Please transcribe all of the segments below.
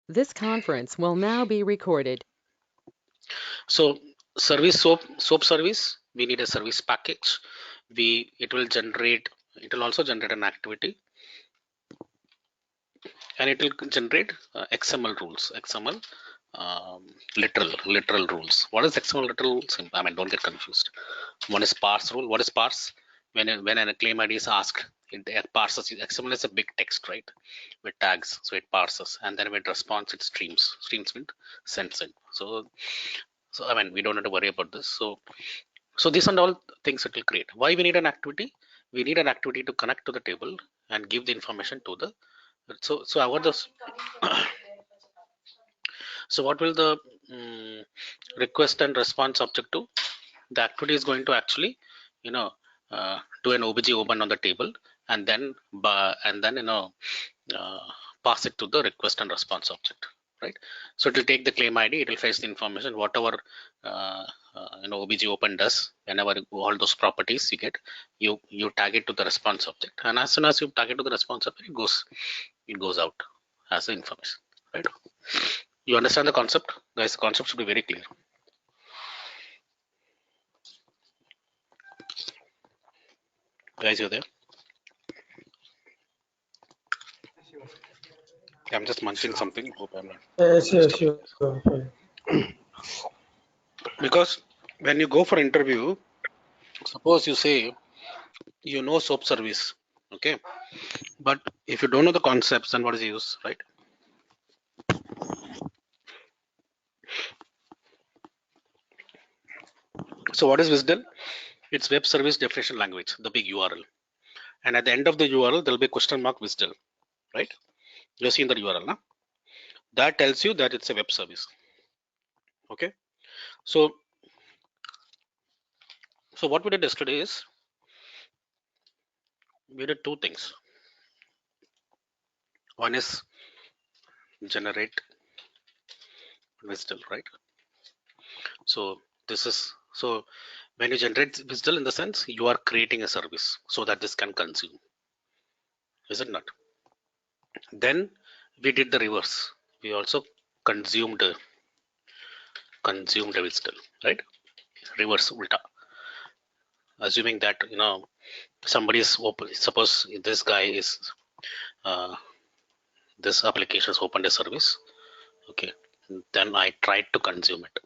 This conference will now be recorded. So service soap service, we need a service package. It will also generate an activity, and it will generate XML rules, XML literal rules. What is XML literal rules? I mean, don't get confused. One is parse rule. What is parse? When a claim ID is asked, it parses. XML is a big text, right, with tags, so it parses, and then when it responds, it streams with sends in. So I mean, we don't have to worry about this. So these are all things it will create. Why we need an activity? We need an activity to connect to the table and give the information to the. So I want this. So what will the request and response object do? The activity is going to actually, you know, do an obj open on the table, and then uh, pass it to the request and response object, right? So it will take the claim ID, it will fetch the information, whatever obj open does. Whenever all those properties you get, you tag it to the response object, and as soon as you tag it to the response object, it goes out as the information, right? You understand the concept, guys? The concept should be very clear. Guys, you're there? I'm just munching something. Hope I'm not disturbing. Sure. Because when you go for interview, suppose you say you know soap service, okay, but if you don't know the concepts, then what is the use, right? So what is WSDL? It's web service definition language, the big URL, and at the end of the URL there'll be a question mark WSDL, right? You've seen the URL now. That tells you that it's a web service. Okay, so what we did yesterday is we did two things. One is generate WSDL, right? So this is so when you generate WSDL, in the sense you are creating a service so that this can consume, is it not? Then we did the reverse. We also consumed WSDL, right? Reverse ulta. Assuming that somebody is open. Suppose this guy is this application has opened a service. Okay, then I tried to consume it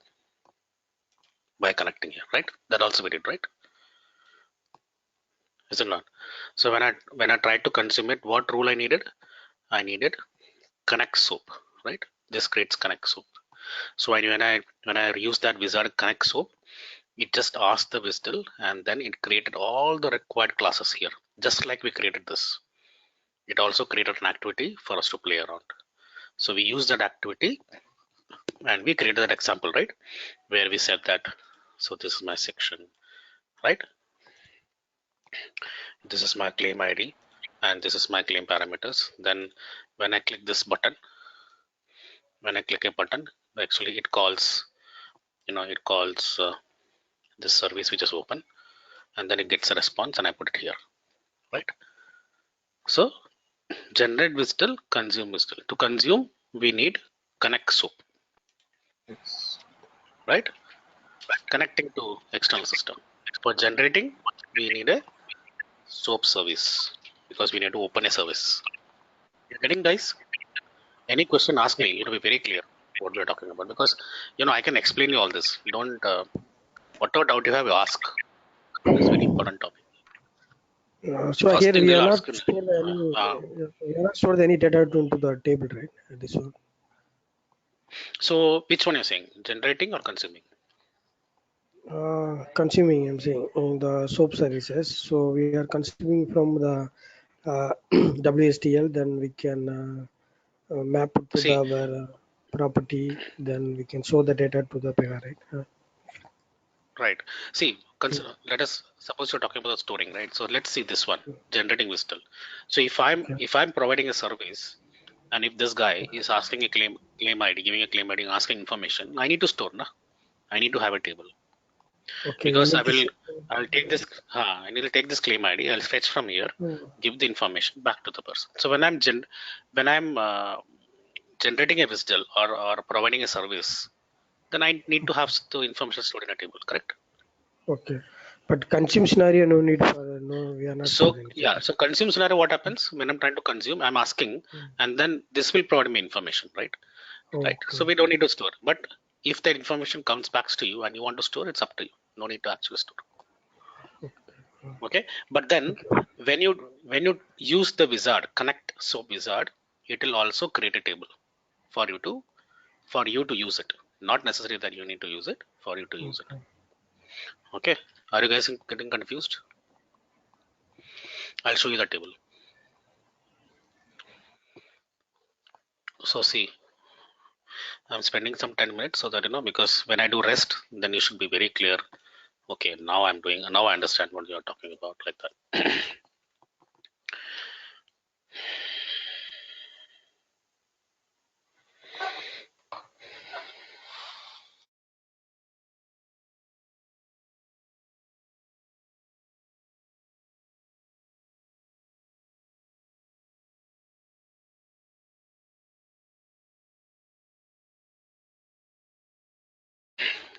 by connecting here, right? That also we did, right? Is it not? So when I tried to consume it, what rule I needed? I needed connect soap, right? This creates connect soap. So when I use that wizard connect soap, it just asked the WSDL, and then it created all the required classes here, just like we created this. It also created an activity for us to play around. So we use that activity and we created that example, right? Where we said that, so this is my section, right? This is my claim ID and this is my claim parameters. Then when I click this button, when I click a button, actually it calls, this service which is open, and then it gets a response and I put it here, right? So generate WSDL, consume WSDL. To consume, we need connect soap, right? Connecting to external system. For generating, we need a soap service because we need to open a service. You're getting, guys? Any question, ask me. It'll be very clear what we're talking about, because I can explain you all this. Don't whatever doubt you have, you ask. It's a very important topic. So First here thing we they'll are ask. not stored any data into the table, right? This one. So which one you're saying? Generating or consuming? Consuming, I'm saying, in the soap services. So we are consuming from the WSDL, then we can map it to our property, then we can show the data to the Pega, right? Right. See, let us suppose you're talking about storing, right? So let's see this one, generating WSDL. So if I'm providing a service, and if this guy is asking a claim ID, giving a claim ID, asking information, I need to store, na? I need to have a table. Okay. Because I'll take this. I need to take this claim ID. I'll fetch from here, give the information back to the person. So when I'm generating a whistle or providing a service, then I need to have the information stored in a table, correct? Okay. But consume scenario, no need for, no, we are not So storing. yeah, so consume scenario, what happens when I'm trying to consume, I'm asking, and then this will provide me information, right? Right. So Okay. we don't need to store. But if the information comes back to you and you want to store, it's up to you. No need to actually store. Okay. But then Okay. when you use the wizard, connect soap wizard, it will also create a table for you to use it. Not necessary that you need to use it, for you to use it. Okay. Okay. Are you guys getting confused? I'll show you the table. So see, I'm spending some 10 minutes so that because when I do rest, then you should be very clear. Okay, now I understand what you're talking about, like that.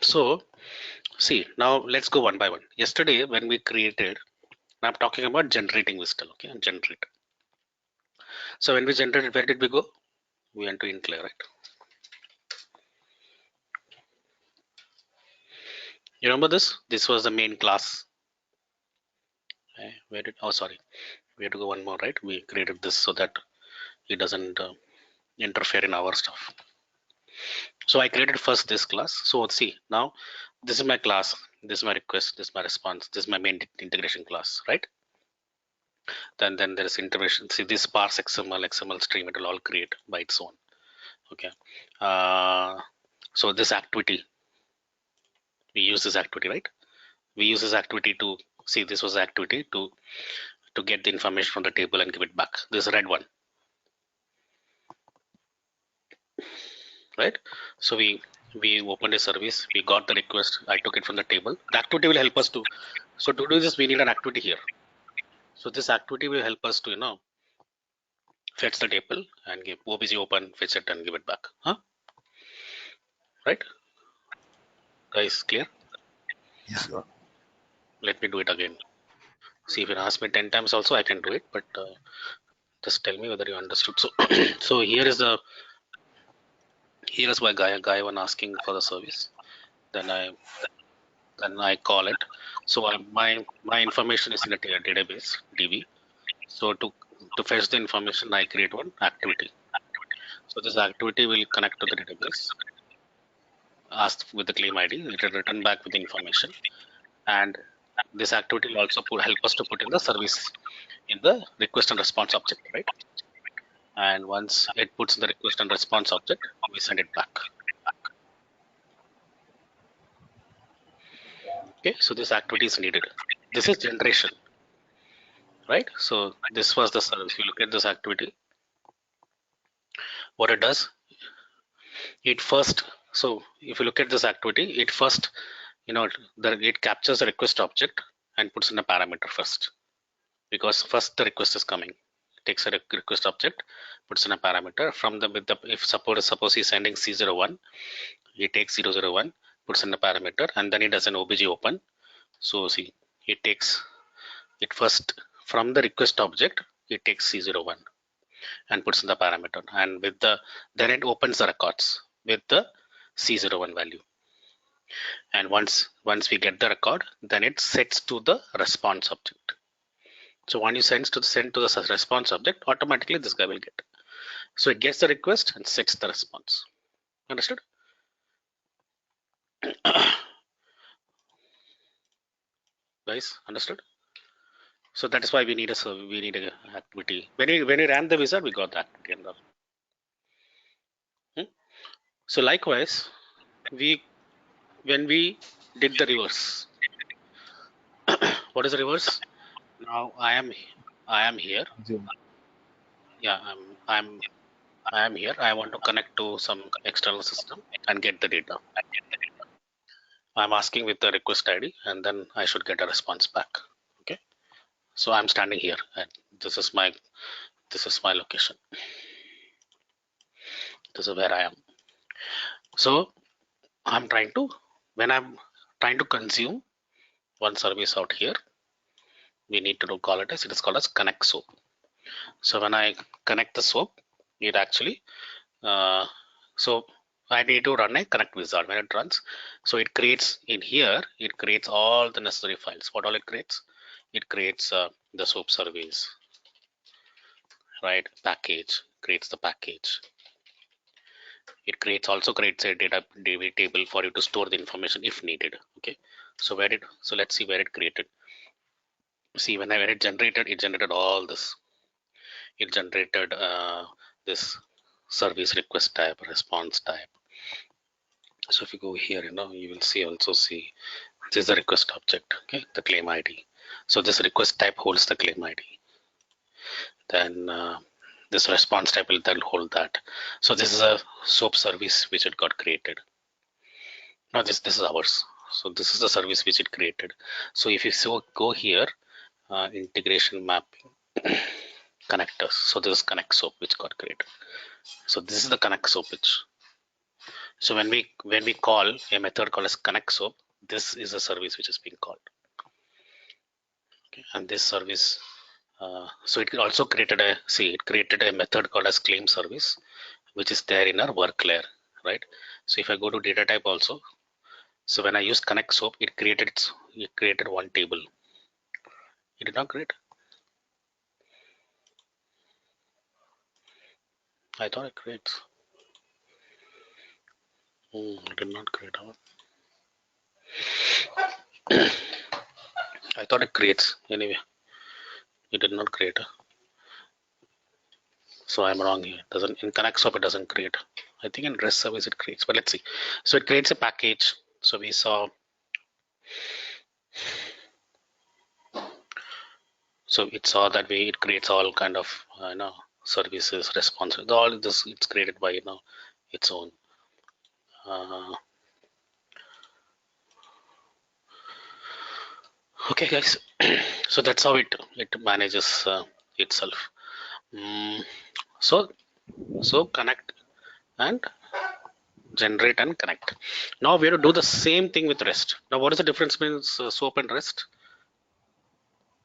So see, now let's go one by one. Yesterday when we created, I'm talking about generating whistle, okay, and generate. So when we generated, where did we go? We went to include, right? You remember this? This was the main class. Okay, sorry, we have to go one more, right? We created this so that it doesn't interfere in our stuff. So I created first this class. So let's see, now this is my class, this is my request, this is my response, this is my main integration class, right? Then there is integration. See, this parse XML stream, it will all create by its own. Okay. So this activity, we use this activity, right? We use this activity to see, this was the activity to get the information from the table and give it back. This red one, right? So we opened a service, we got the request, I took it from the table. The activity will help us to, so to do this we need an activity here. So this activity will help us to fetch the table and give OBJ open, fetch it and give it back. Right? Guys, clear? Yes, sir. Let me do it again. See, if you ask me 10 times also I can do it, but just tell me whether you understood. So so here is my guy one asking for the service. Then I call it. So my information is in a database DB. So to fetch the information, I create one activity. So this activity will connect to the database, ask with the claim ID, it will return back with the information, and this activity will also help us to put in the service in the request and response object, right? And once it puts in the request and response object, we send it back. Okay, so this activity is needed. This is generation, right? So this was the service. If you look at this activity, what it does, it first, so if you look at this activity, it first, it captures the request object and puts in a parameter first, because first the request is coming. It takes a request object, puts in a parameter from if suppose he's sending C01, he takes 001, puts in a parameter, and then it does an OBJ open. So see, it first from the request object, it takes C01 and puts in the parameter, and then it opens the records with the C01 value. And once we get the record, then it sets to the response object. So when you send to the response object, automatically this guy will get. So it gets the request and sets the response. Understood? Guys, understood? So that is why we need a activity. When we ran the wizard, we got the activity and all. So likewise, when we did the reverse, what is the reverse? Now I am here. Zoom. Yeah, I am here. I want to connect to some external system and get the data. I'm asking with the request ID, and then I should get a response back. Okay. So I'm standing here, and this is my location. This is where I am. So I'm trying to, when I'm trying to consume one service out here, we need to call it as, it is called as connect soap. So when I connect the soap, it actually, so I need to run a connect wizard. When it runs, so it creates in here, it creates all the necessary files. What all it creates? It creates the soap service, right? Package, creates the package. It creates, also creates a data table for you to store the information if needed. Okay, so so let's see where it created. See, when it generated all this. It generated this service request type, response type. So if you go here, you will see this is the request object, okay, the claim ID. So this request type holds the claim ID. Then this response type will then hold that. So this is a SOAP service which it got created. Now this is ours. So this is the service which it created. So if you go here, integration mapping connectors. So this is connect SOAP which got created. So this is the connect SOAP which. So when we call a method called as connect SOAP, this is a service which is being called. Okay, and this service, so it also created a method called as claim service, which is there in our work layer, right? So if I go to data type also, so when I use connect SOAP, it created one table. It did not create. I thought it creates. It did not create. I thought it creates anyway. It did not create. So I'm wrong here. It doesn't, in connect SOAP it doesn't create. I think in REST service it creates, but let's see. So it creates a package. So we saw. So it saw that way it creates all kind of services, responses. All this it's created by its own. Okay, guys. So that's how it manages itself. So connect and generate and connect. Now we have to do the same thing with REST. Now what is the difference between SOAP and REST?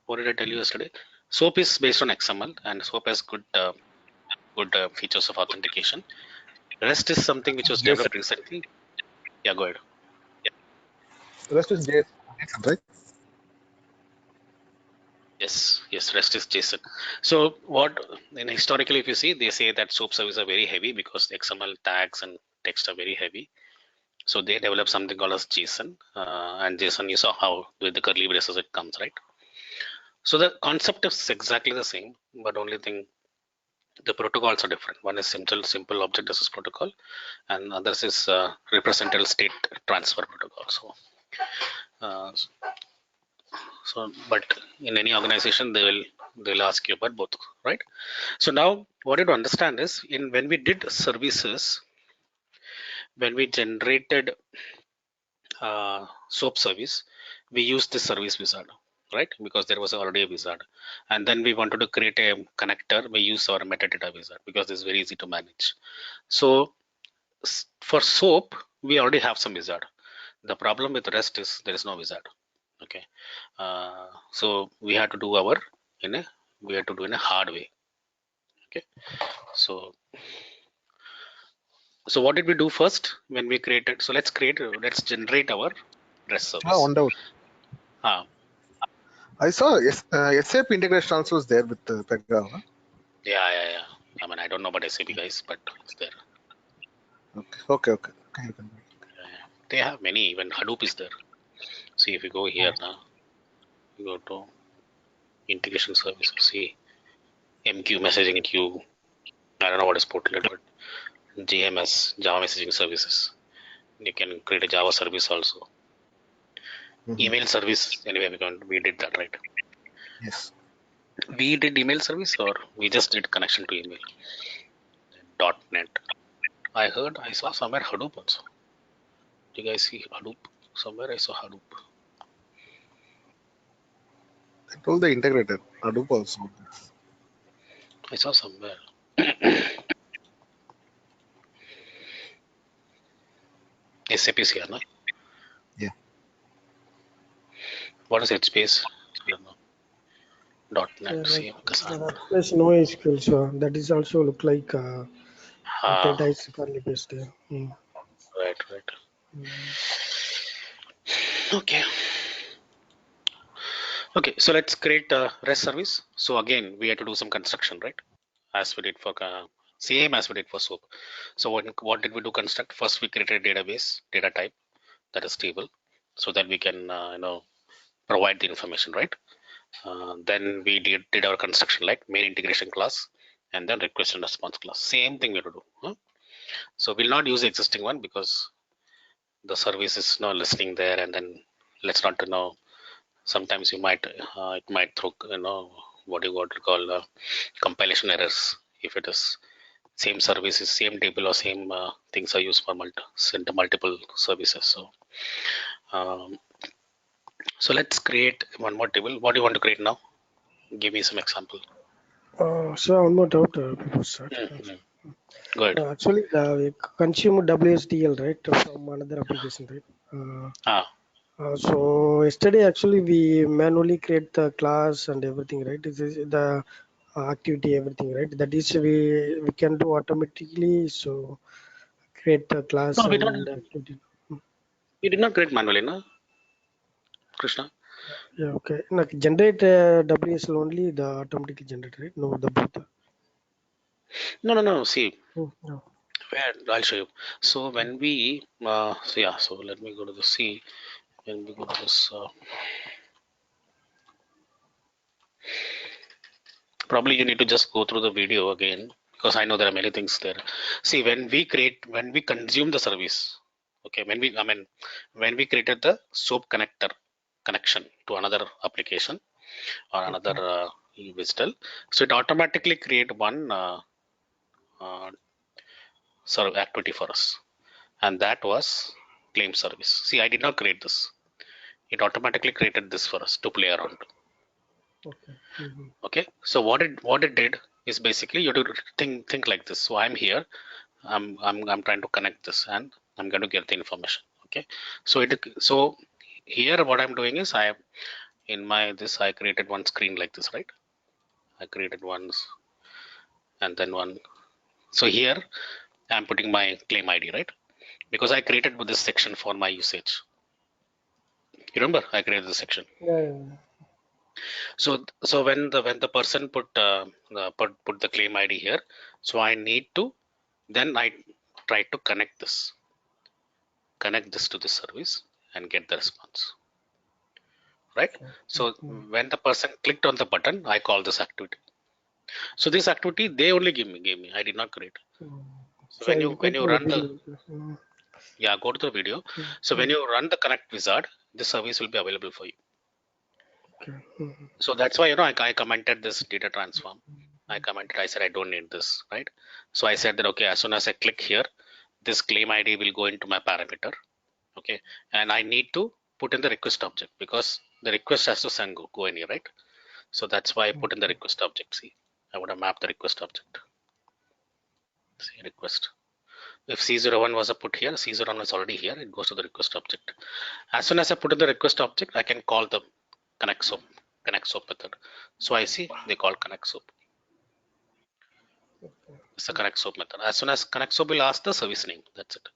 What did I tell you yesterday? SOAP is based on XML and SOAP has good features of authentication. REST is something which was JSON. developed recently. Yeah, go ahead. Rest is JSON, right? Yes, REST is JSON. So what, historically, if you see, they say that SOAP services are very heavy because XML tags and text are very heavy. So they develop something called as JSON, and JSON, you saw how with the curly braces it comes, right? So the concept is exactly the same, but only thing, the protocols are different. One is simple object access protocol, and others is representative state transfer protocol. So but in any organization they'll ask you about both, right? So now what you to understand is, when we did services, when we generated SOAP service, we used the service wizard, right? Because there was already a wizard, and then we wanted to create a connector. We use our metadata wizard because it's very easy to manage. So for SOAP, we already have some wizard. The problem with REST is there is no wizard. Okay, so we had to do in a hard way. Okay, so what did we do first when we created? So let's generate our REST service. One doubt. I saw SAP integration also is there with Pega. Huh? Yeah. I mean, I don't know about SAP guys, but it's there. Okay. They have many. Even Hadoop is there. See, if you go here now, you go to integration services. See, MQ messaging queue. I don't know what is portlet, but JMS, Java messaging services. You can create a Java service also. Email service. Anyway, we did that, right? Yes. We did email service, or we just did connection to email. .NET. I saw somewhere Hadoop also. Do you guys see Hadoop? Somewhere I saw Hadoop. I told the integrator Hadoop also. I saw somewhere. SAP is here, no? Yeah. What is HBase? I don't know. .NET, The Cassandra. workplace no SQL, so that is also look like data is curly based. Right. Mm. Okay. Okay, so let's create a REST service. So again, we had to do some construction, right? As we did for same as we did for SOAP. So what did we do construct? First, we created a database data type that is stable, so that we can provide the information, right? Then we did our construction like main integration class and then request and response class. Same thing we have to do. Huh? So we'll not use the existing one because the service is not listening there, and then let's not know. Sometimes you might it might throw what you got to call compilation errors if it is same services, same table or same things are used for multiple services. Um, so let's create one more table. What do you want to create now? Give me some example. So one more doubt before start. Go ahead. Actually, we consume WSDL right from another application, right? So yesterday actually we manually create the class and everything, right? This is the activity, everything, right? That is we can do automatically. So create the class No, and activity. we did not create manually, no, Krishna. Yeah, okay. Like generate WSL only the automatically generate, right? No, the both. No. See, No. where I'll show you. So when we, so let me go to the C. When we go to this, probably you need to just go through the video again because I know there are many things there. See, when we consume the service, okay, when we created the SOAP connector connection to another application or another visitor, so it automatically create one uh, sort of activity for us, and that was claim service. See, I did not create this. It automatically created this for us to play around. Okay. Okay, so what it did is basically you have to think like this. So I'm here, I'm trying to connect this and I'm going to get the information. Okay, so here what I'm doing is I created one screen like this, right? I created one and then one. So here I'm putting my claim ID, right? Because I created this section for my usage. You remember I created this section. Yeah. So when the person put the claim ID here, so I need to then I try to connect this to the service and get the response, right? So when the person clicked on the button, I call this activity. So this activity they only gave me. I did not create. So So you go when you to run the video. go to the video. So when you run the connect wizard, this service will be available for you. Okay. So that's why I commented this data transform. I said I don't need this, right? So I said that okay, as soon as I click here, this claim ID will go into my parameter. Okay, and I need to put in the request object because the request has to go in here, right? So that's why I put in the request object. See, I would have mapped the request object. See, request. If C01 was a put here, C01 was already here, it goes to the request object. As soon as I put in the request object, I can call the connect soap method. So I see they call connect soap. It's the connect soap method. As soon as connect soap will ask the service name, that's it.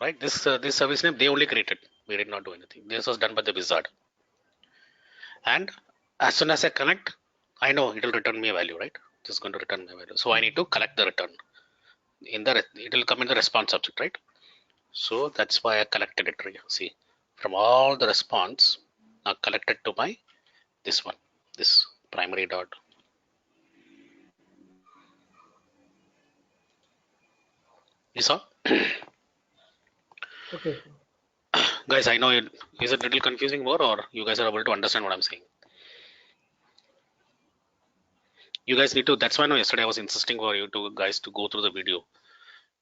Right? This service name they only created. We did not do anything. This was done by the wizard. And as soon as I connect, I know it will return me a value, right? It's going to return me a value. So I need to collect the return. It will come in the response object, right? So that's why I collected it. Right? See, from all the response, now collected to my this one, this primary dot. You saw? Okay. Guys, I know is it a little confusing more, or you guys are able to understand what I'm saying? You guys need to. That's why yesterday I was insisting for you guys to go through the video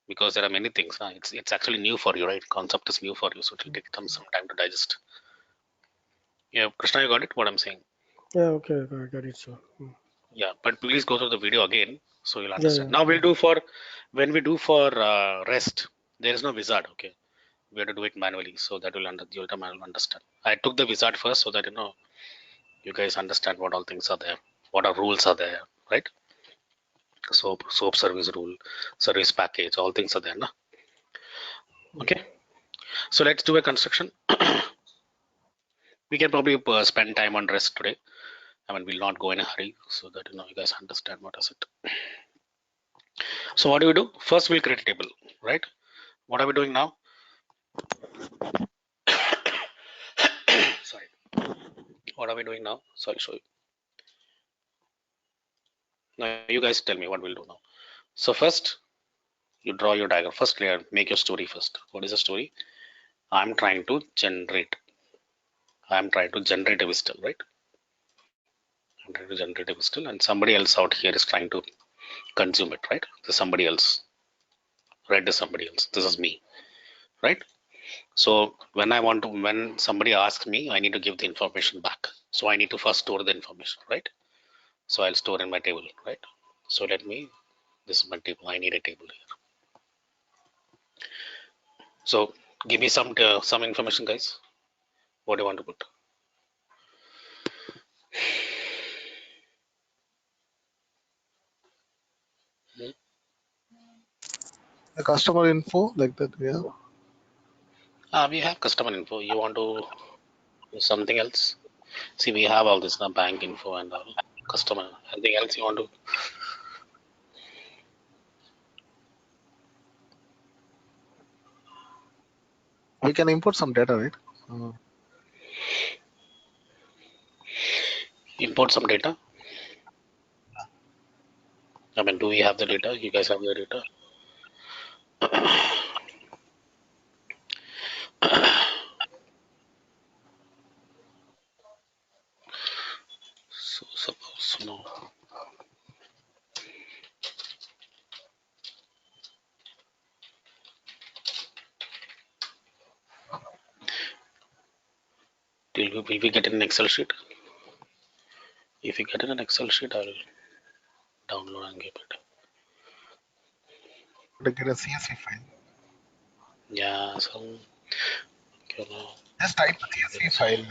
because there are many things. It's actually new for you, right? Concept is new for you, so it will take some time to digest. Yeah, Krishna, you got it? What I'm saying? Yeah. Okay. I got it. So. Yeah, but please go through the video again so you'll Yeah. understand. Now we'll do for when we do for REST. There is no wizard. Okay, we have to do it manually, so that will you'll understand. I took the wizard first so that you guys understand what all things are there, what are rules are there, right? Soap service rule, service package, all things are there, na? Okay, so let's do a construction. We can probably spend time on rest today. I mean, we'll not go in a hurry so that you guys understand what is it. So what do we do? First, we'll create a table, right? What are we doing now? Sorry. What are we doing now? So I'll show you. Now you guys tell me what we'll do now. So first, you draw your diagram. First, make your story first. What is the story? I'm trying to generate a whistle, right? I'm trying to generate a whistle, and somebody else out here is trying to consume it, right? There's somebody else. Red is somebody else. This is me, right? So when somebody asks me, I need to give the information back. So I need to first store the information, right? So I'll store in my table, right? So this is my table. I need a table here. So give me some information, guys. What do you want to put? The customer info like that, yeah. We have customer info. You want to do something else? See, we have all this now, bank info and all. Customer. Anything else you want to? We can import some data, right? Import some data. I mean, do we have the data? You guys have the data? So suppose no. Will we get an Excel sheet? If we get an Excel sheet, I'll download and give it. To get a CSV file. Yeah, so Just type CSV file.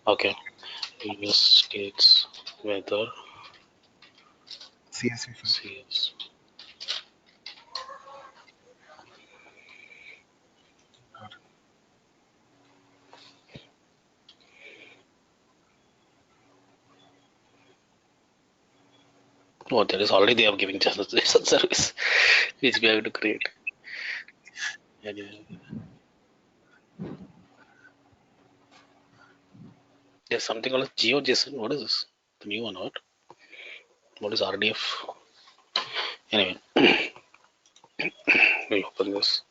Okay. Previous states weather CSV file. CS. Oh, there is already they are giving just a service which we have to create. There's something called GeoJSON. What is this? The new one, what? What is RDF? Anyway, we open this.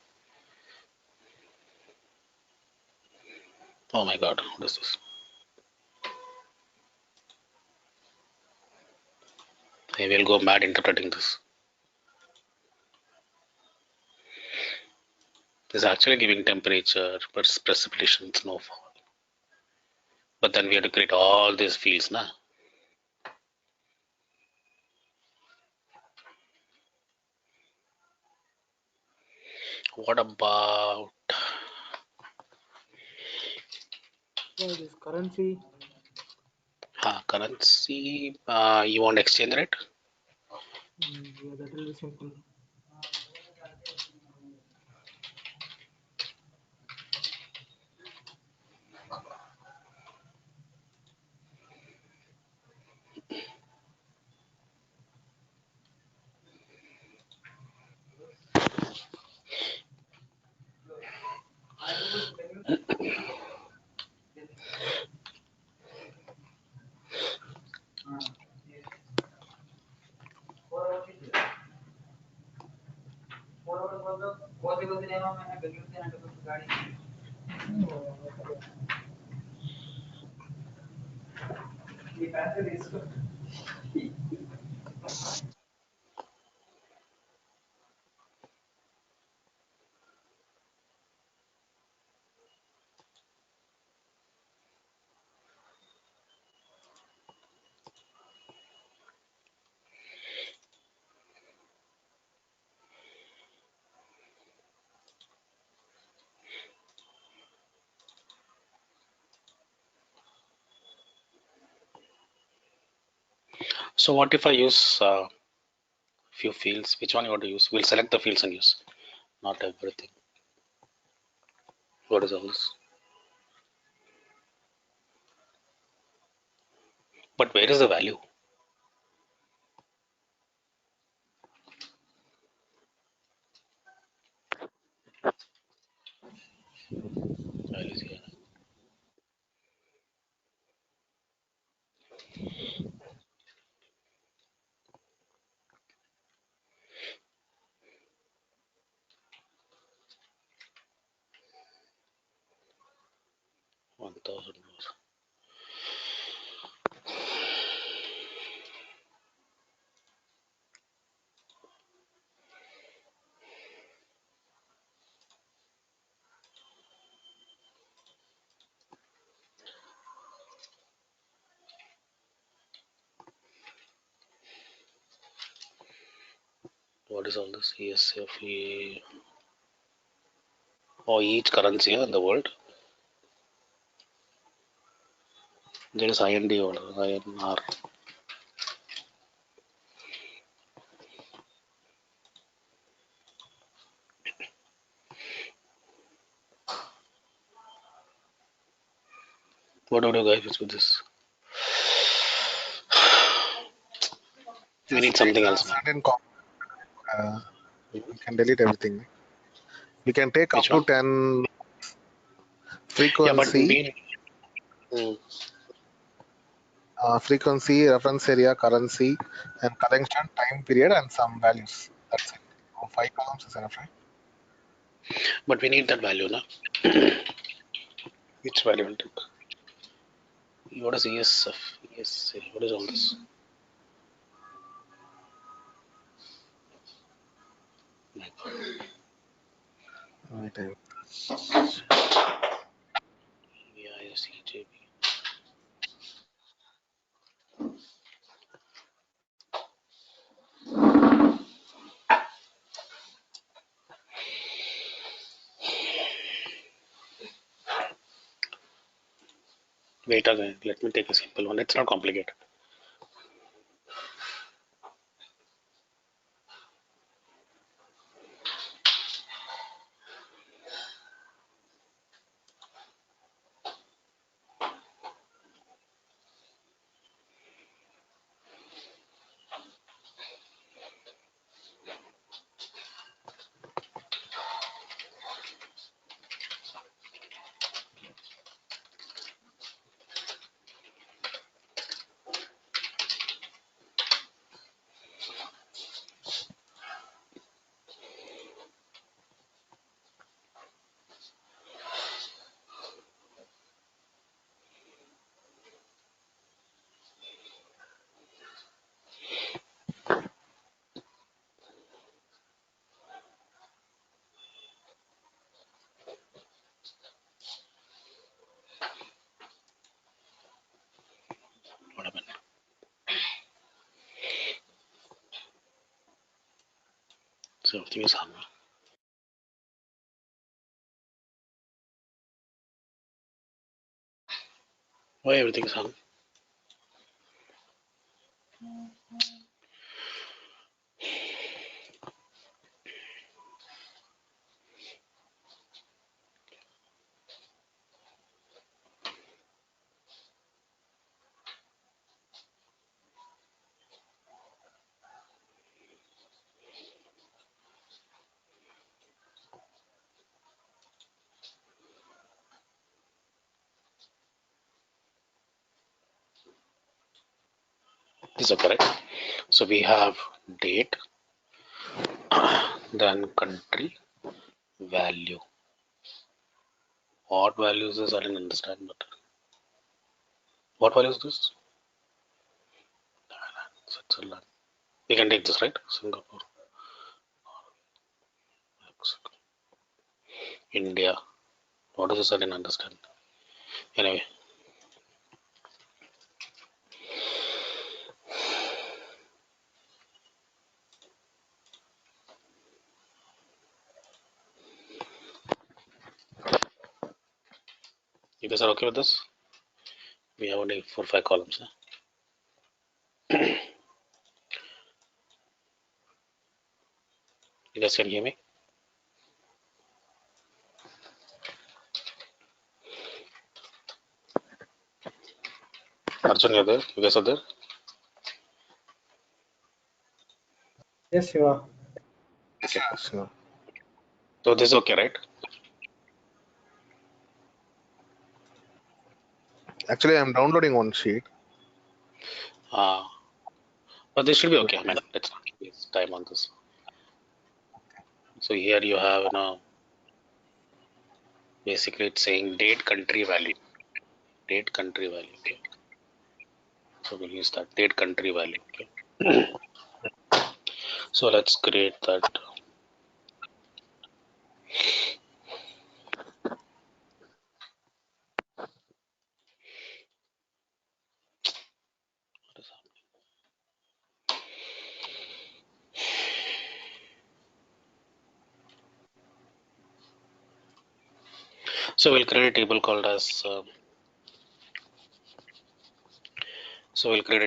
Oh my god, what is this? I will go mad interpreting this. It's actually giving temperature, precipitation, snowfall. But then we have to create all these fields, na? What about this currency? Currency? You want exchange rate? Yeah, that will be simple. So what if I use few fields? Which one you want to use? We'll select the fields and use, not everything. What is all this? But where is the value? Value is here. $1,000. What is all this? ESF? Oh, each currency in the world. There is IND or INR. What would you guys use with this? We need Just something take else now. certain we can delete everything. We can take Which up to one? 10 Yeah, but frequency, frequency, reference area, currency, and collection, time period, and some values. That's it. So 5 columns is enough, right? but we need that value, na? Which value will take? What is ESF? ESA. What is all this? My God. Right. EISEJB. Wait again. Let me take a simple one. It's not complicated. What happened? So everything is hung. Why everything is hung? This is correct. So we have date, then country, value. What values is I didn't understand, but what value is this? Switzerland. We can take this, right? Singapore, Mexico, India. What is this? I didn't understand. Anyway, you guys are okay with this? We have only 4 or 5 columns. You guys can hear me? Arjun, you're there? You guys are there? Yes, you are. Okay. Sure. So this is okay, right? Actually, I'm downloading one sheet. But this should be okay. I mean, let's not waste time on this. So here you have, basically it's saying date country value. Date country value. Okay. So we'll use that date country value. Okay. So let's create that. So we'll create a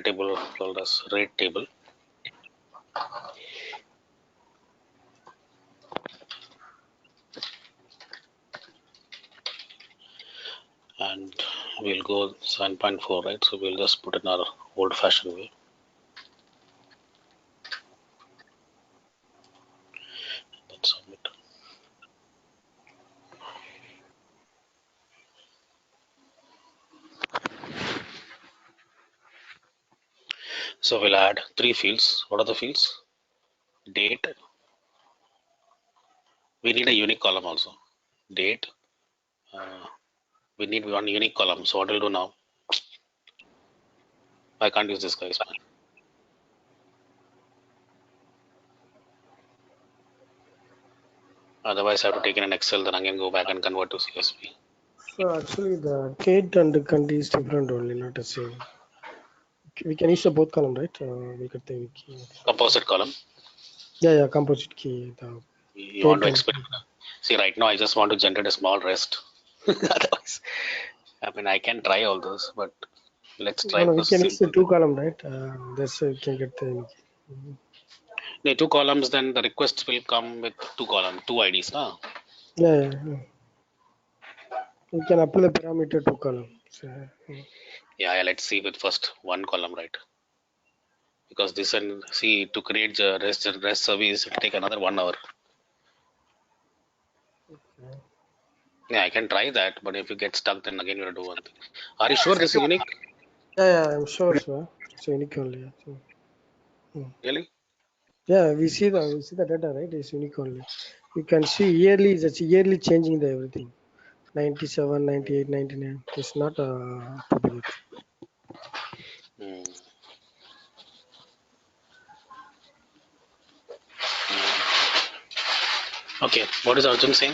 table called as rate table. And we'll go 7.4, right? So we'll just put in our old fashioned way. Let's submit. So we'll add 3 fields. What are the fields? Date. We need a unique column also. Date. We need one unique column. So what we'll do now? I can't use this, guys, man. Otherwise, I have to take in an Excel, then again go back and convert to CSV. So actually, the date and the country is different only, not the same. We can use the both column, right? We got the key. Composite column. Yeah, composite key. The You want to date and experiment. See, right now I just want to generate a small rest. Otherwise, I mean, I can try all those, but let's try we first can use the simple. 2 column, right? That's we can get the. The 2 columns, then the requests will come with 2 columns, 2 IDs, na? Yeah. We can apply the parameter 2 column. So, Yeah, let's see with first 1 column, right? Because this and see to create the rest service it will take another 1 hour. okay. Yeah, I can try that, but if you get stuck, then again you have to do one thing. Are you sure this is unique? Yeah, I'm sure, sir. It's unique only. Really? Yeah, we see the data, right? It's unique only. You can see yearly. It's yearly changing the everything. 97, 98, 99. It's not duplicate. Hmm. Okay, what is Arjun saying?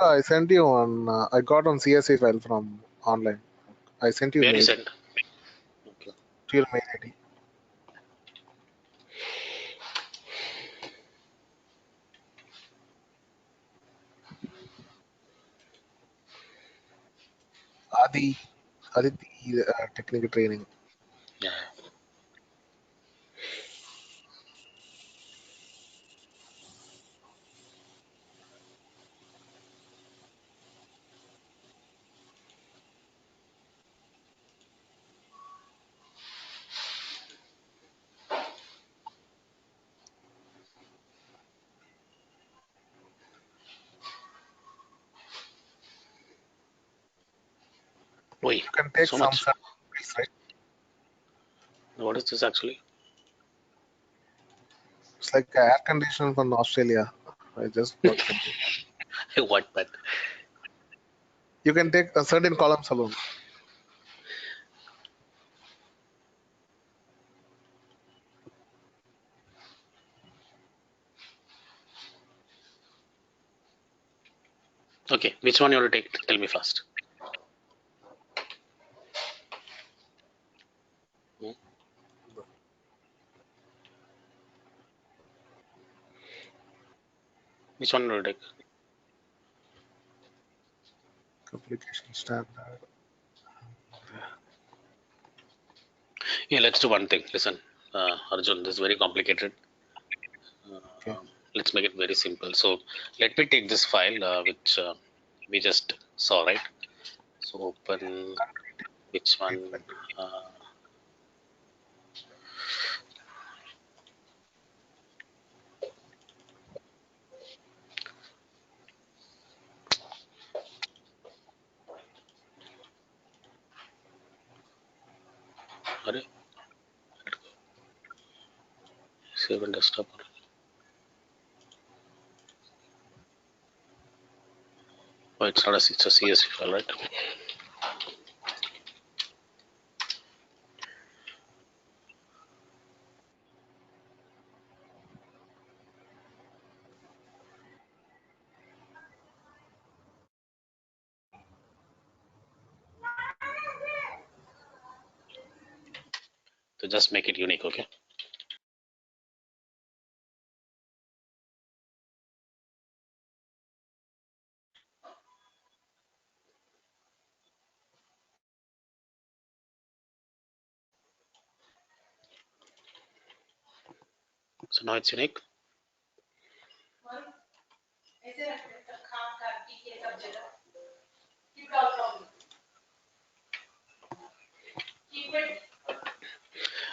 Yeah, I sent you on. I got on CSV file from online. I sent you Where you mail sent? Okay. to your mail ID. Aditi technical training. Yeah. Wait, You can take so some much. certificates, right? What is this actually? It's like air conditioner from Australia. I just got sent you. What? But You can take a certain columns alone. okay, which one you want to take? Tell me first. Hmm? Which one you want to take? Application standard. Yeah, let's do one thing. Listen, Arjun, this is very complicated. Okay. Let's make it very simple. So let me take this file which we just saw, right? So open which one? Uh, Array? Save in desktop. Oh, it's not it's a CSV file, right? So just make it unique, okay? So now it's unique.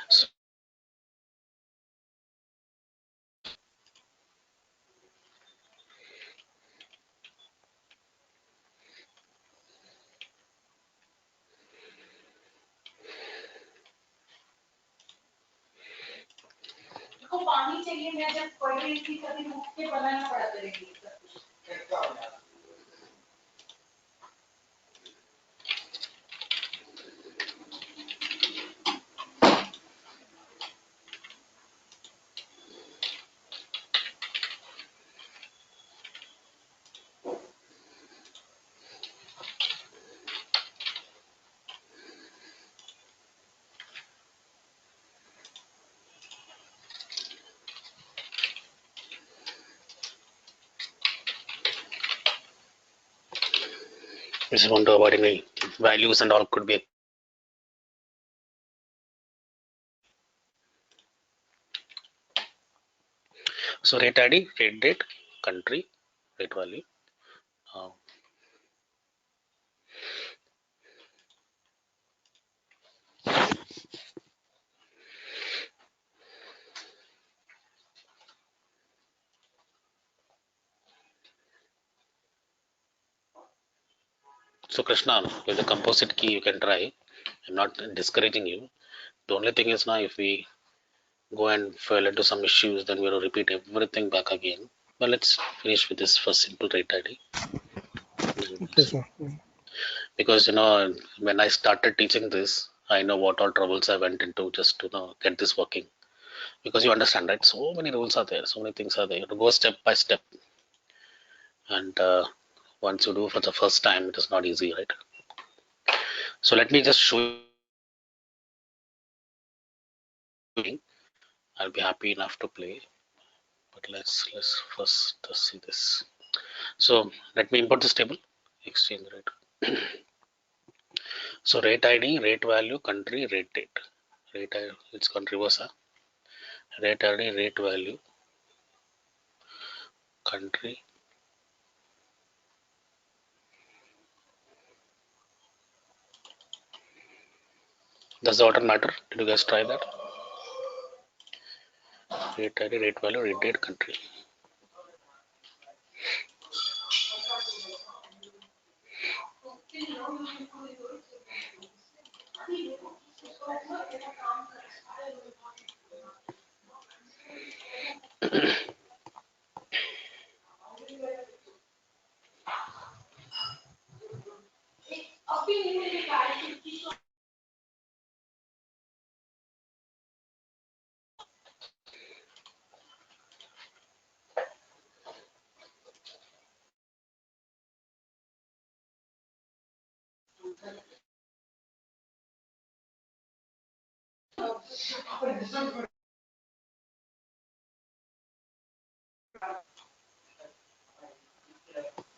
So, if you want to avoid any values and all could be. So rate ID, rate date, country, rate value. Uh, so Krishna, with the composite key you can try. I'm not discouraging you. The only thing is now if we go and fall into some issues, then we'll repeat everything back again. But let's finish with this first simple rate ID. Okay, sir. Because when I started teaching this, I know what all troubles I went into just to get this working. Because you understand, right? So many rules are there, so many things are there. You have to go step by step, and once you do for the first time, it is not easy, right? So let me just show you. I'll be happy enough to play, but let's first see this. So let me import this table, exchange rate. So rate ID, rate value, country, rate date. Rate ID, it's gone reverse. Huh? Rate ID, rate value, country. Does the order matter? Did you guys try that? Rate ID, rate value, rate date, country.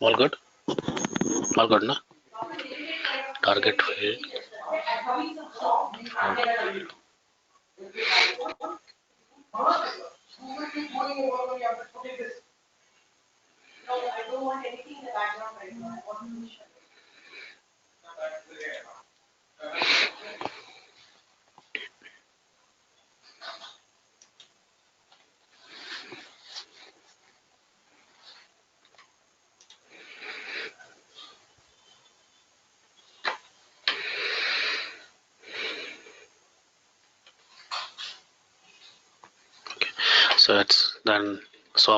All good? All good, na? Target failed. So it's done. So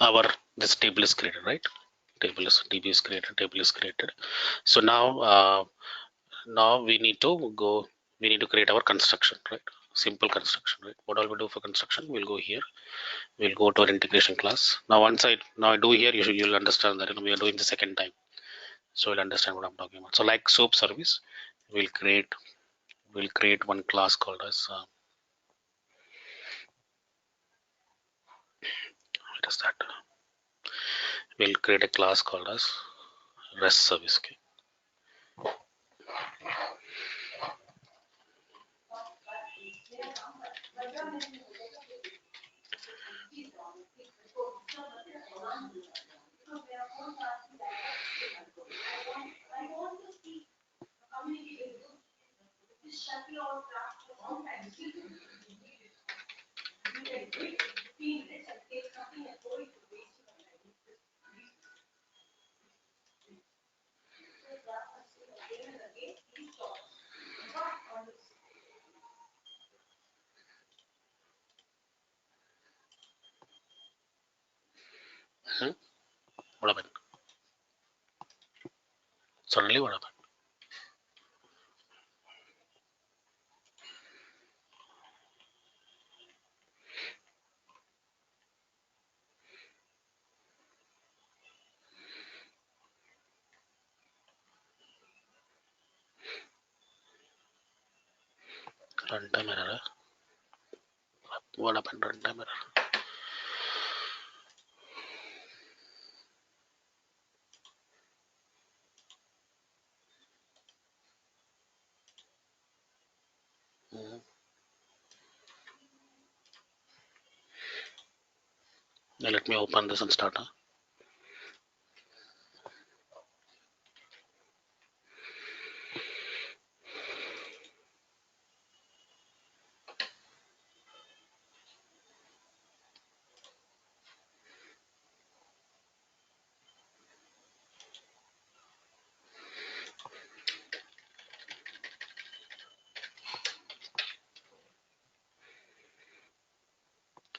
our this table is created, right? DB is created, table is created. So now we need to go. We need to create our construction, right? Simple construction, right? What all we do for construction? We'll go here. We'll go to our integration class. Now once I do here, you'll understand that we are doing the second time. So you'll understand what I'm talking about. So like soap service, we'll create one class called as what is that? We'll create a class called as REST service. Okay. What happened? Suddenly what happened? Runtime error. What happened? Runtime error. Now let me open this and start.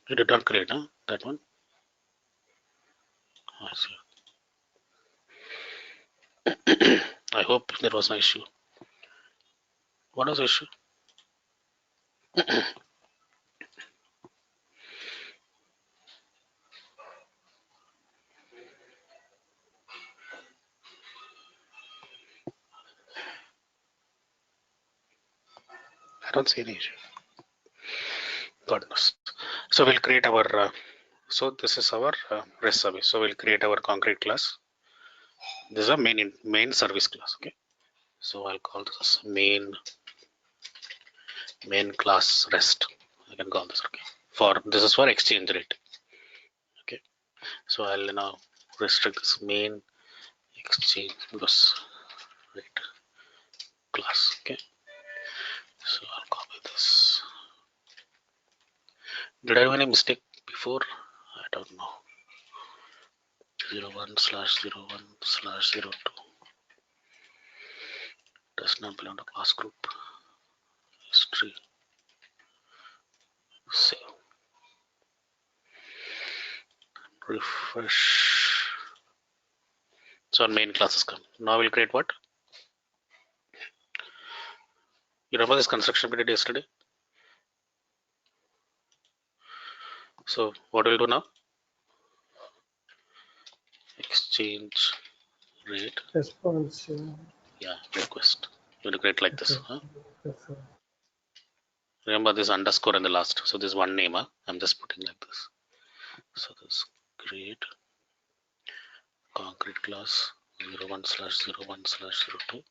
You did not create, that one. I see. I hope there was no issue. What was the issue? I don't see any issue. God knows. So we'll create our. So this is our REST service. So we'll create our concrete class. This is a main service class. Okay. So I'll call this main class REST. I can call this. Okay. This is for exchange rate. Okay. So I'll now restrict this main exchange because rate class. Okay. So I'll copy this. Did I have any mistake before? I don't know. 01/01/02 does not belong to class group. History. Save. Refresh. So our main class is come. Now we'll create what? You remember this construction we did yesterday? So what we'll do now? Exchange rate. Response. Yeah, request. You will create like this. Yes, sir. Remember this underscore in the last. So this one name. I'm just putting like this. So this create concrete class 01/01/02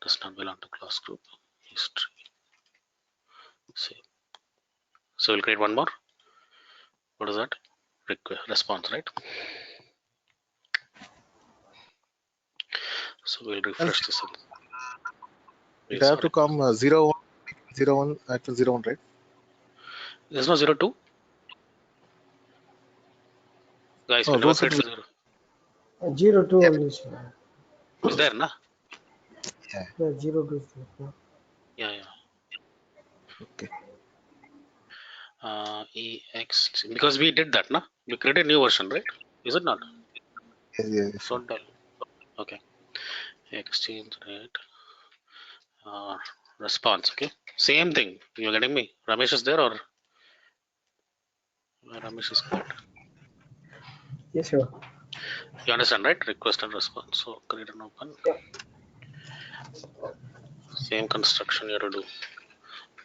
does not belong to class group. history. Save. So we'll create one more. What is that? Response, right? So we'll refresh this. It have to come 0, 1, 0, 1, actual 0, 1, right? There's no 0, 2. Guys, we never create 0. 0, 2 only, sir. Is there, na? Yeah. Yeah, 0, 2 is there. Yeah. Okay. EX, because we did that, na? We created a new version, right? Is it not? Yes. Don't tell. Okay. Exchange rate. Response. Okay. Same thing. You're getting me? Ramesh is there or? Ramesh is quiet. Yes, sir. You understand, right? Request and response. So create and open. Yeah. Same construction you have to do.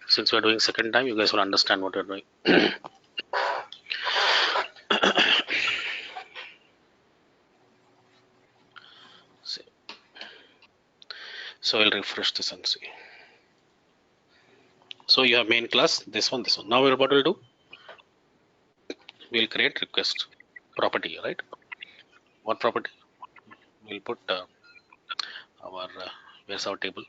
Since we're doing second time, you guys will understand what you're doing. So I'll refresh this and see. So you have main class, this one. Now what we'll do? We'll create request property, right? What property? We'll put our where's our table?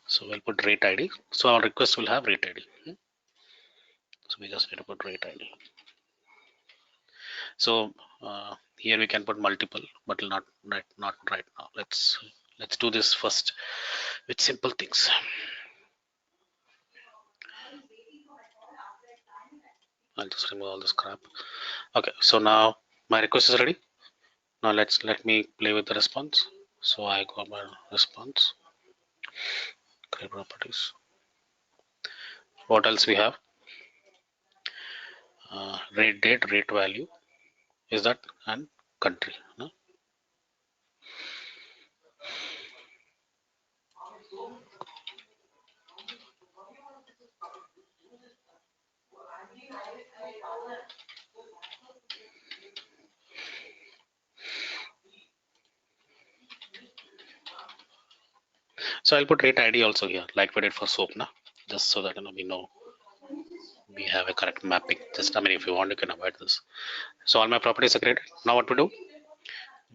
So we'll put rate ID. So our request will have rate ID. So we just need to put rate ID. So here we can put multiple, but not right now. Let's do this first with simple things. I'll just remove all this crap. Okay, so now my request is ready. Now let me play with the response. So I go my response, create properties. What else we have? Rate date, rate value. Is that and country? No? So I'll put rate ID also here, like we did for soap, na? Just so that we know we have a correct mapping. Just if you want, you can avoid this. So all my properties are created. Now what we do?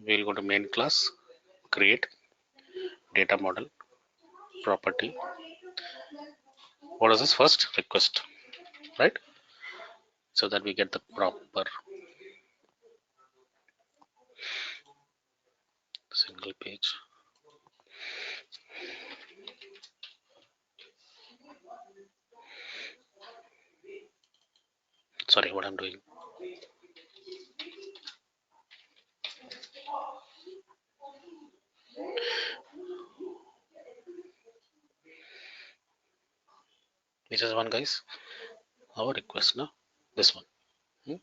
We'll go to main class, create data model, property. What is this first? Request, right? So that we get the proper single page. Sorry, what I'm doing. Which is one, guys? Our request, no? This one. And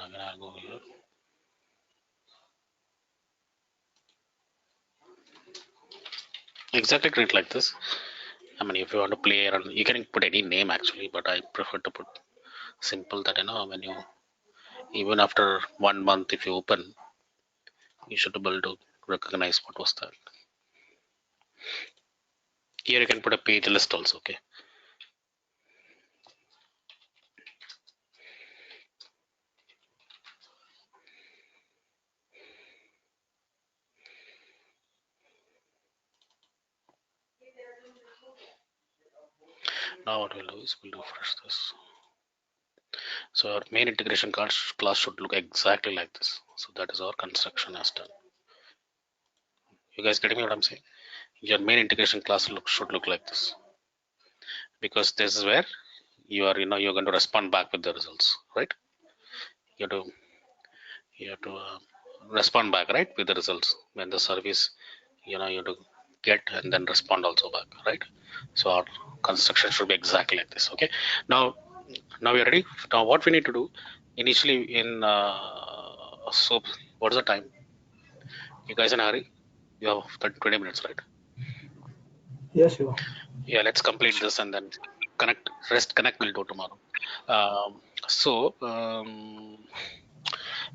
again, I'll go here. Exactly create like this. If you want to play around, you can put any name actually, but I prefer to put simple that when you even after 1 month if you open, you should be able to recognize what was that. Here you can put a page list also, okay? Now what we'll do is we'll refresh this. So our main integration class should look exactly like this. So that is our construction as done. You guys getting me what I'm saying? Your main integration class should look like this, because this is where you are you're going to respond back with the results, right? You have to respond back, right, with the results when the service you have to get and then respond also back, right? So our construction should be exactly like this. Okay, now we're ready. Now what we need to do initially in soap, what is the time? You guys in a hurry? You have 20 minutes, right? Yes, sure. Yeah, let's complete this and then rest connect will do tomorrow.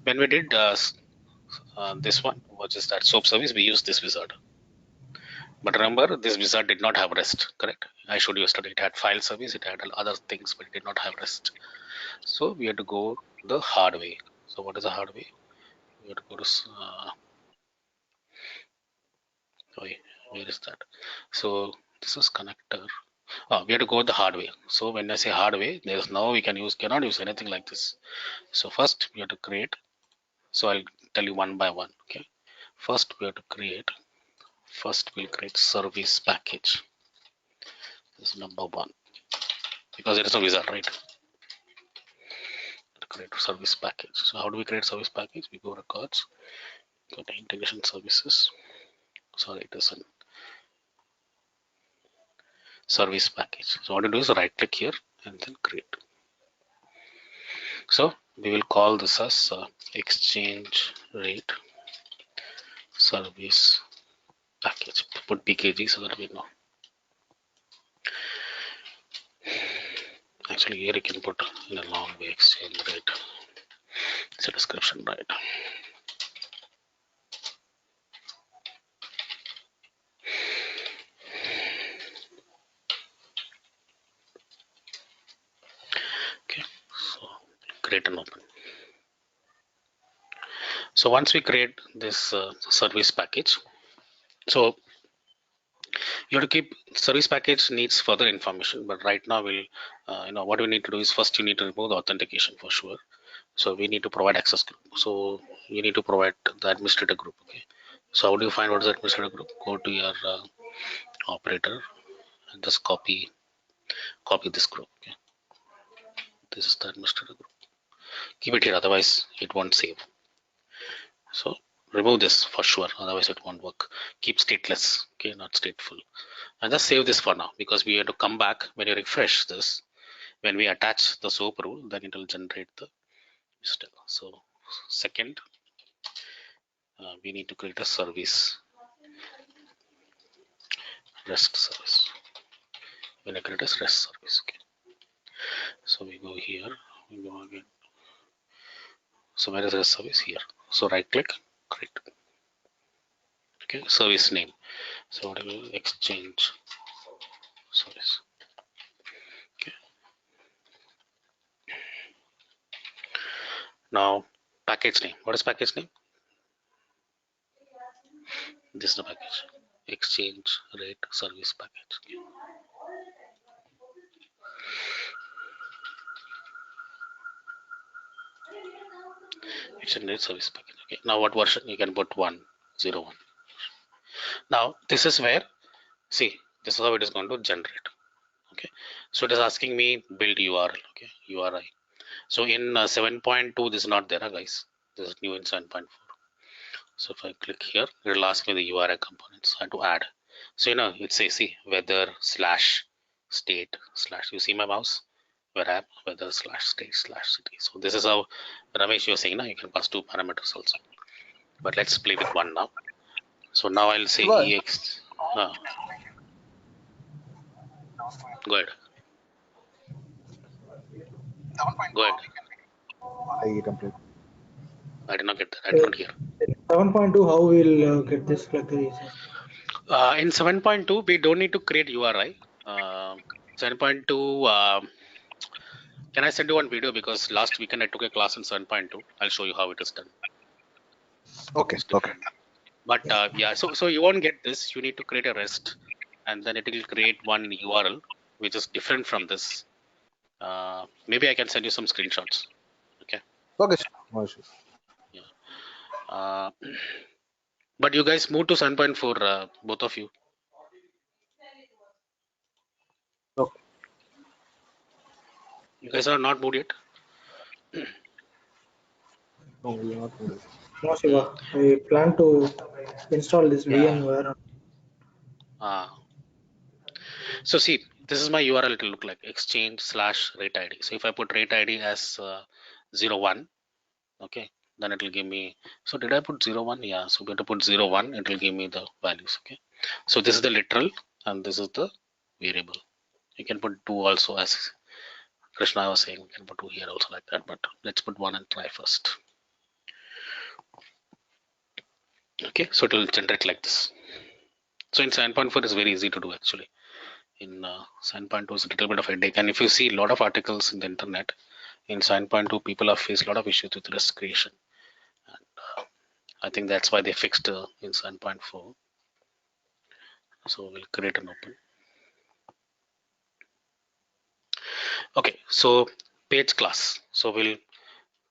When we did this one, which is that soap service, we used this wizard. But remember, this wizard did not have rest, correct? I showed you yesterday. It had file service, it had other things, but it did not have rest. So we had to go the hard way. So what is the hard way? We have to go to where is that? So this is connector. We have to go the hard way. So when I say hard way, there's now we cannot use anything like this. So first we have to create. So I'll tell you one by one. Okay. First we have to create. First we'll create service package. This is number one because it is a wizard, right? To create service package. So how do we create service package? We go records, go to integration services. Sorry, it is a service package. So what to do is right click here and then create. So we will call this as exchange rate service package. Put pkg so that we know. Actually here you can put in a long way exchange rate. It's a description, right? Okay, so create and open. So once we create this service package, so you have to keep service package needs further information, but right now we'll what we need to do is first you need to remove the authentication for sure. So we need to provide access group. So you need to provide the administrator group. Okay. So how do you find what is the administrator group? Go to your operator and just copy this group. Okay. This is the administrator group. Keep it here, otherwise it won't save. So remove this for sure, otherwise it won't work. Keep stateless, okay, not stateful. And just save this for now because we have to come back when you refresh this. When we attach the soap rule, then it will generate the still. So second, we need to create a service REST service. When I create a REST service, okay. So we go here, we go again. So where is REST service? Here. So right click, create. Okay, service name. So what will exchange service. Okay. Now package name. What is package name? This is the package. Exchange rate service package. Okay. Exchange rate service package. Okay. Now what version? You can put 101. Now this is where, see, this is how it is going to generate. Okay. So it is asking me build URL. Okay. URI. So in 7.2 this is not there, guys. This is new in 7.4. So if I click here, it will ask me the URI components. I have to add. So it says, see, weather slash state slash, you see my mouse, where I am, weather slash state slash city. So this is how Ramesh, you're saying now you can pass 2 parameters also. But let's play with one now. So now I'll say ex. Go ahead. Go ahead. I did not get that. I did not hear. 7.2, how we'll get this clutter is? In 7.2, we don't need to create URI. 7.2, can I send you one video because last weekend I took a class in 7.2. I'll show you how it is done. Okay. Okay. But yeah, so you won't get this. You need to create a REST, and then it will create one URL which is different from this. Maybe I can send you some screenshots. Okay. Okay. No issues. Yeah. But you guys moved to 7.4, both of you. Okay. You guys are not moved yet. No, we are not moving. No, Shiva. I plan to install this VMware. So see, this is my URL. It will look like exchange/rate ID. So if I put rate ID as 01, okay, then it will give me. So did I put 01? Yeah. So we have to put 01. It will give me the values. Okay. So this is the literal and this is the variable. You can put 2 also, as Krishna was saying. You can put 2 here also like that, but let's put 1 and try first. Okay, so it will generate like this. So in 7.4 it's very easy to do actually. In 7.2 is a little bit of a headache, and if you see a lot of articles in the internet, in 7.2 people have faced a lot of issues with risk creation, and I think that's why they fixed in 7.4. So we'll create an open. Okay, so page class. So we'll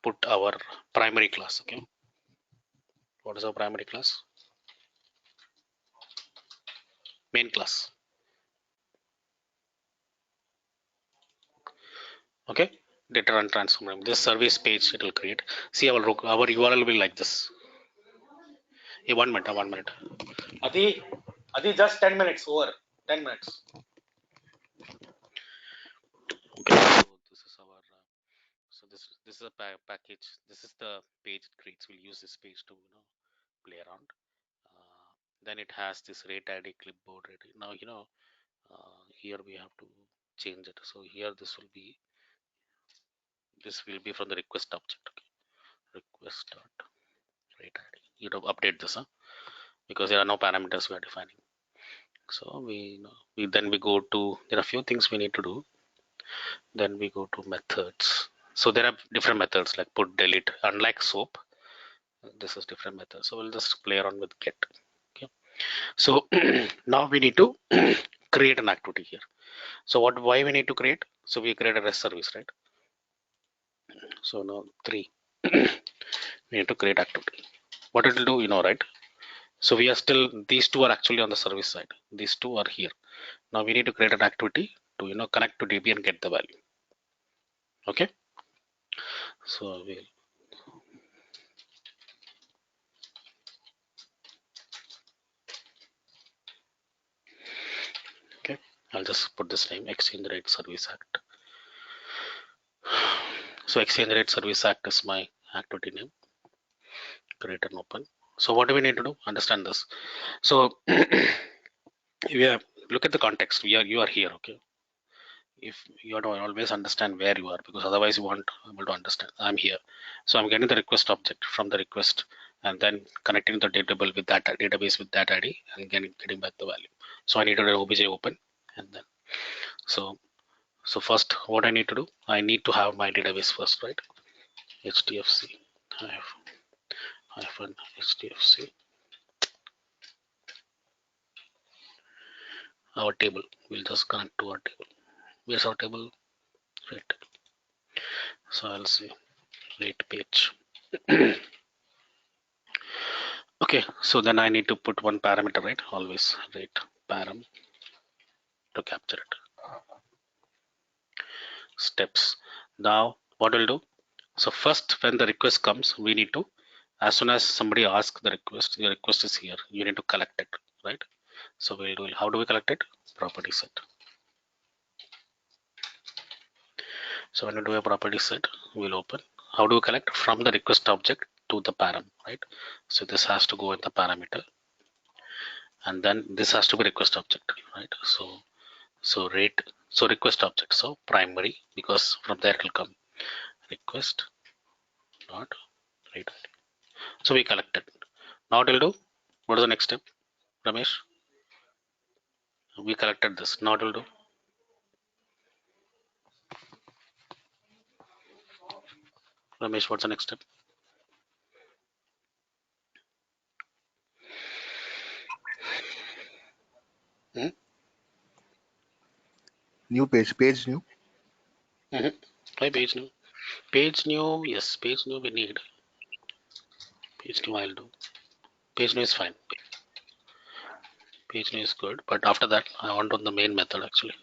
put our primary class. Okay, what is our primary class? Main class. Okay, data run transform. This service page it will create. See our URL will be like this. Hey, 1 minute, 1 minute. Adi, just 10 minutes over. 10 minutes. Okay, so this is our. So this is a package. This is the page it creates. We'll use this page to play around. Then it has this rate ID clipboard ready. Now here we have to change it. So here this will be from the request object. Okay. Request dot rate ID. You have to update this, because there are no parameters we are defining. So we then we go to, there are a few things we need to do. Then we go to methods. So there are different methods like put, delete. Unlike SOAP, this is different method. So we'll just play around with get. Okay. So now we need to create an activity here. So why we need to create? So we create a REST service, right? So now 3 we need to create activity. What it will do, right? So we are still, these two are actually on the service side. These two are here. Now we need to create an activity to connect to DB and get the value. Okay. So we'll okay. I'll just put this name, Exchange Rate Service Act. So Exchange Rate Service Act is my activity name. Create and open. So what do we need to do? Understand this. So look at the context. You are here. Okay. If you have to always understand where you are, because otherwise you won't be able to understand. I'm here. So I'm getting the request object from the request, and then connecting the database with that ID and getting back the value. So I need to do obj open, and then so first what I need to do, I need to have my database first, right? HDFC hyphen HDFC, our table. We'll just connect to our table. Where's our table? Rate. So I'll say rate page. Okay, so then I need to put one parameter, right? Always rate param to capture it. Steps. Now what we'll do? So first, when the request comes, we need to, as soon as somebody asks the request is here. You need to collect it, right? So we'll do. How do we collect it? Property set. So when we do a property set, we'll open. How do we collect? From the request object to the param, right? So this has to go in the parameter, and then this has to be request object, right? So rate, so request object, so primary, because from there it will come request dot rate. So we collected. Now what will do? What is the next step, Ramesh? We collected this. Now what will do? Ramesh, what's the next step? New page new. Why page new? Page new, yes, page new we need. Page new I'll do. Page new is fine. Page new is good, but after that I want on the main method actually.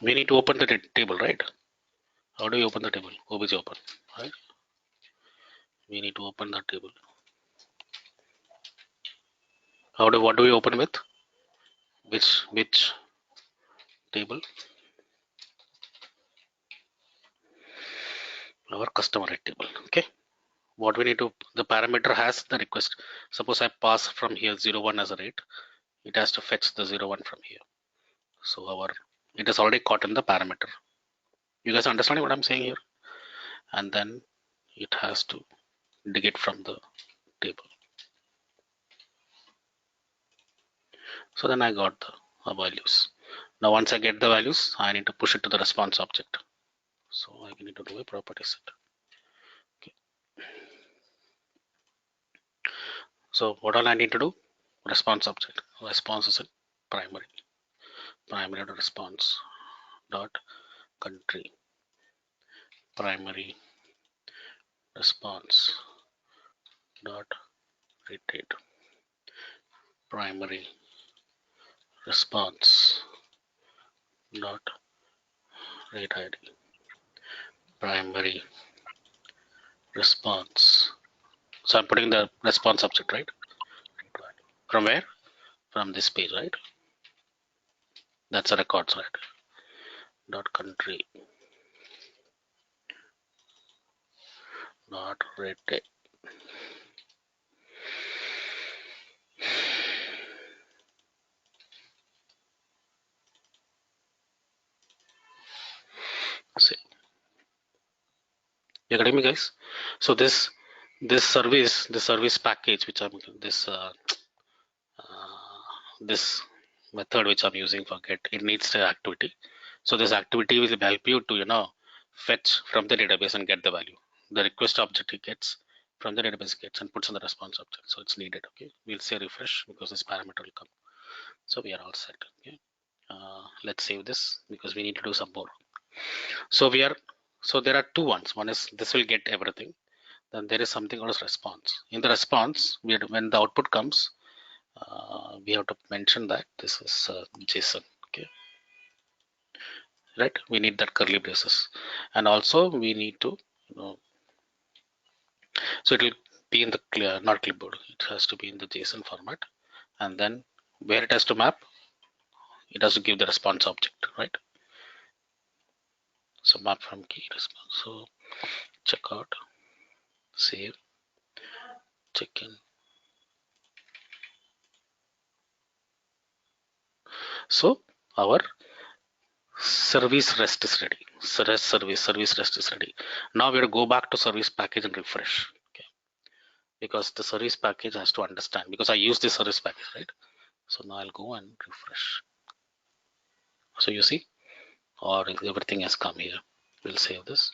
We need to open the table, right? How do we open the table? Obj open, right? We need to open the table. What do we open with? Which table? Our customer rate table. Okay. what we need to, the parameter has the request. Suppose I pass from here 01 as a rate, it has to fetch the 01 from here. So it is already caught in the parameter. You guys understanding what I'm saying here? And then it has to dig it from the table. So then I got the values. Now once I get the values, I need to push it to the response object. So I need to do a property set. Okay. So what all I need to do? Response object. Response is a primary response dot country primary response dot rate primary response dot rate ID primary response. So I'm putting the response object, right? From where? From this page, right? That's a records, right? Dot country dot rate. See, you're getting me, guys? So this service package which I'm this method which I'm using for get, it needs the activity. So this activity will help you to fetch from the database and get the value. The request object it gets from the database gets and puts on the response object. So it's needed. Okay, we'll say refresh because this parameter will come. So we are all set. Okay, let's save this because we need to do some more. So there are two ones. One is this will get everything. Then there is something called as response. In the response, when the output comes, we have to mention that this is JSON. Okay, right? We need that curly braces, and also we need to, so it will be in the not clipboard. It has to be in the JSON format, and then where it has to map, it has to give the response object, right? So map from key response. So check out, save, check in. So our service rest is ready. Service rest is ready. Now we have to go back to service package and refresh. Okay, because the service package has to understand, because I use this service package, right? So now I'll go and refresh. So you see, or everything has come here. We'll save this.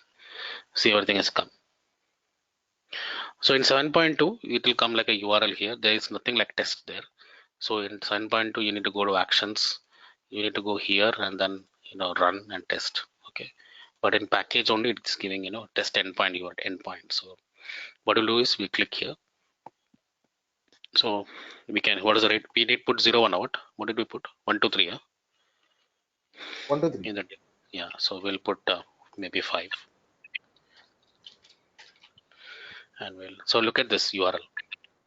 See, everything has come. So in 7.2, it will come like a URL here. There is nothing like test there. So in 7.2, you need to go to actions. You need to go here and then run and test. Okay. But in package only, it's giving test endpoint, your endpoint. So what we'll do is we click here. So we can, what is the rate? We need put 01 out. What did we put? 1, 2, 3. Yeah. 1, 2, 3. Yeah. So we'll put maybe 5. And so look at this URL.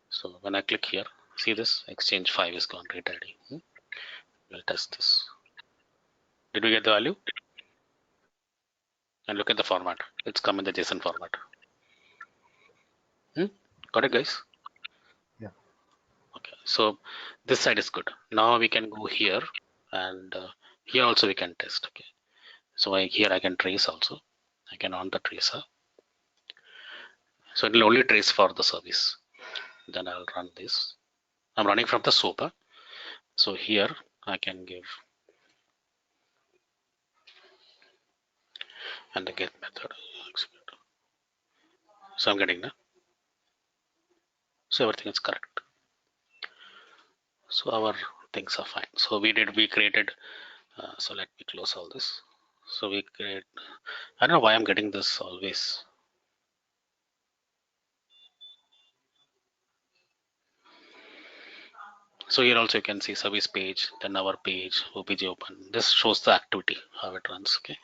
So when I click here, see this exchange 5 is gone, rate ID. We'll test this. Did we get the value? And look at the format. It's come in the JSON format. Got it, guys? Yeah. Okay. So this side is good. Now we can go here, and here also we can test. Okay. So here I can trace also. I can on the tracer. So it will only trace for the service. Then I'll run this. I'm running from the SOAP. So here I can give and the get method. So I'm getting that. So everything is correct. So our things are fine. So we created. So let me close all this. So we create. I don't know why I'm getting this always. So here also you can see service page, then our page, OPG open. This shows the activity, how it runs. Okay.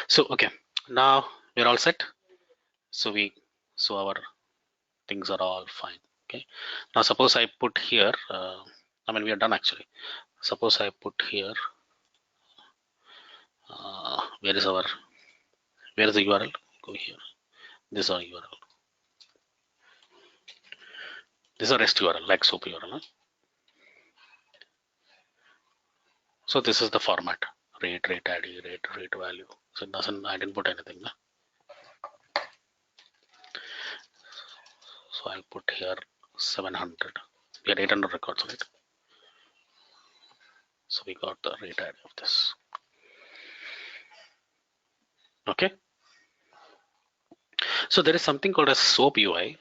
So okay, now we're all set. So our things are all fine. Okay. Now suppose I put here. We are done actually. Suppose I put here. Where is the URL? Go here. This is our URL. This is a REST URL, like SOAP URL. Huh? So this is the format: rate ID, rate value. So it doesn't. I didn't put anything. Huh? So I'll put here 700. We had 800 records, right? So we got the rate ID of this. Okay. So there is something called a SOAP UI.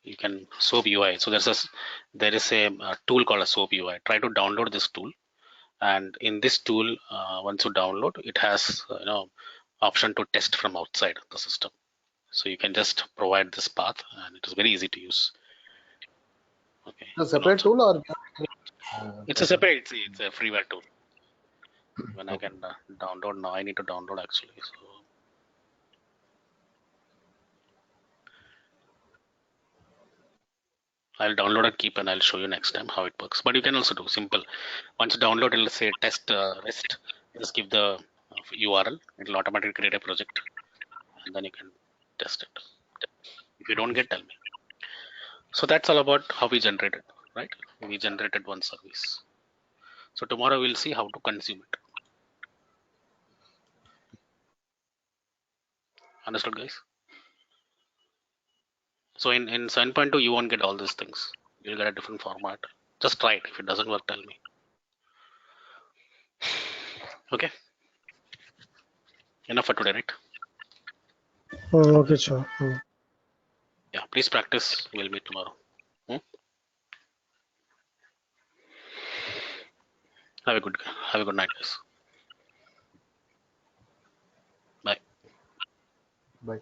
You can SOAP UI. So there is a tool called a SOAP UI. Try to download this tool, and in this tool, once you download, it has option to test from outside the system. So you can just provide this path, and it is very easy to use. Okay. A separate tool or it's a separate. It's a freeware tool. When okay. I can download now, I need to download actually. So I'll download and keep, and I'll show you next time how it works. But you can also do simple. Once you download, it'll say test REST. Just give the URL. It'll automatically create a project, and then you can test it. If you don't get, tell me. So that's all about how we generated, right? We generated one service. So tomorrow we'll see how to consume it. Understood, guys? So in 7.2, you won't get all these things. You'll get a different format. Just try it. If it doesn't work, tell me. Okay. Enough for today, right? Okay, sure. Yeah. Please practice. We'll meet tomorrow. Have a good night, guys. Bye. Bye.